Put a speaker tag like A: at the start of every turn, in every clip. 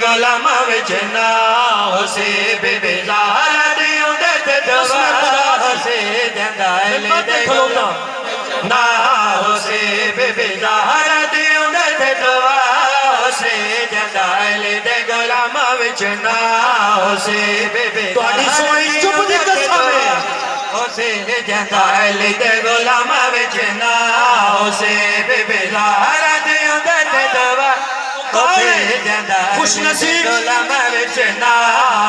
A: गुलामा विच ना होसे बेबे ज़हरा दी उंदे ते दवा होसे जंगाले दे गुलामा ना होसे बेबे ज़हरा दी उंदे ते दवा होसे जंगाले दे गुलामा विच ना होसे बेबे तुहाडी सोई चुप दी कसम होसे जंगाले दे गुलामा विच ना होसे बेबे ज़हरा दी उंदे ते दवा खुश नसीब गुलामा विच ना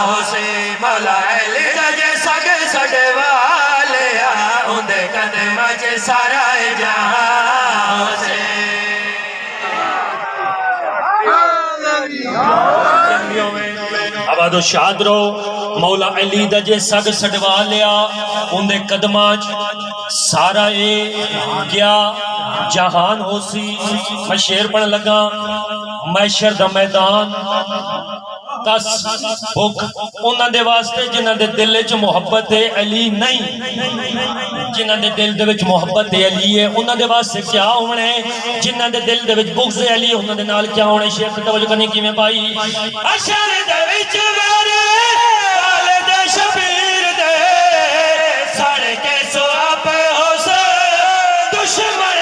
A: होसे मौला अली दा जे सगे सड़े वाले उंदे कदमां च सारा जहां होसे आबादो शाद रहो मौला अली दा जे सग सड़वा लिया उंदे कदमां च सारा क्या जहान होसी। मैं शेर पढ़ लगा मैशर दा मैदान कस भुख उन्हां दे वास्ते जिन्हां दे दिल च मोहब्बत है अली नहीं, जिन्हां दे दिल दे विच मोहब्बत है अली है उन्हां दे वास्ते क्या होना है, जिन्हां दे दिल दे विच बुग़्ज़ है अली उन्हां दे नाल क्या होना है। शेर ते तवज्जो करनी किवें भाई अशर दे विच मेरे वालिद शबीर दे साढ़े के सुआब होसे दुश्मन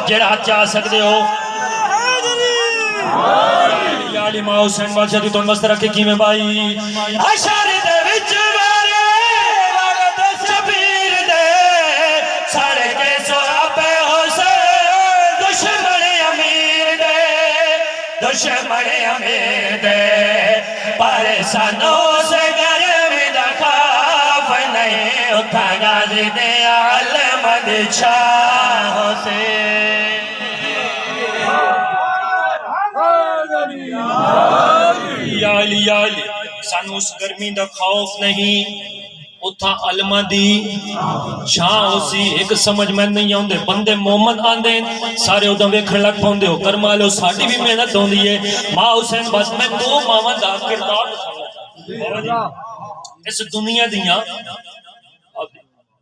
A: जेड़ा चा सकते हो याली मां हुसैन बादशाह दी तुम मस्त रखे किवें भाई अशर दे विच मेरे वालिद शबीर दे साढ़े के सुआबे होसे दुश्मन अमीर दे पर सानू से गर्मी दा खौफ नहीं उठा गाजी दे आलम दी छाह से सानू उस गर्मी दा खौफ नहीं उथा अलमा दी छां होसी। एक समझ में नहीं आउंदे बंदे मोमन आंदे सारे उदा वेखण लग पाउंदे हो कर्मा लो साडी भी मेहनत होंदी है। मां हुसैन बस मैं दो मावां दा किरदार इस दुनिया दियां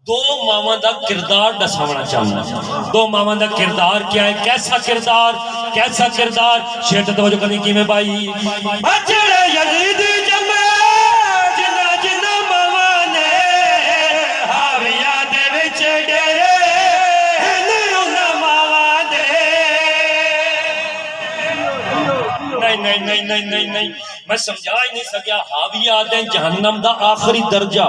A: दो मावां दा किरदार दसावना चाहूंगा। दो मावां दा किरदार क्या है, कैसा किरदार शेर ते तवज्जो करनी किवें भाई बचड़े यजीद जमे जिन्ना जिन्ना मावां ने हाविया दे विच डेरे ने उन्हां मावां दे नहीं मैं समझा ही नहीं सकिया। हाविया दे जहन्नम दा आखिरी दर्जा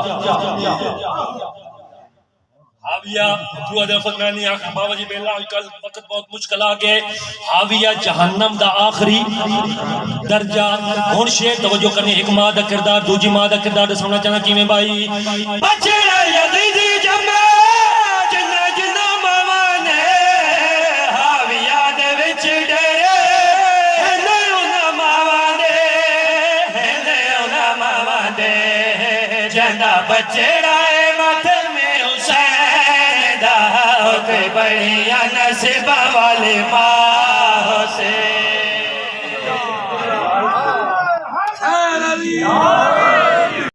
A: हाविया दुआ दे फरमान नहीं आखिर बाबा जी बेला कल वक्त बहुत मुश्किल आ गए हाविया जहन्नम दा आखिरी दर्जा। हुन शेर तवज्जो करनी एक मां दा किरदार दूजी मां दा किरदार दसना चाहना किवें भाई बचड़े यजीदी जमे जिन्ना जिन्ना मावां ने हाविया दे विच डेरे ने उन्हां मावां दे जंदा बचड़ा माथे बढ़िया नसीबा वाले माँ से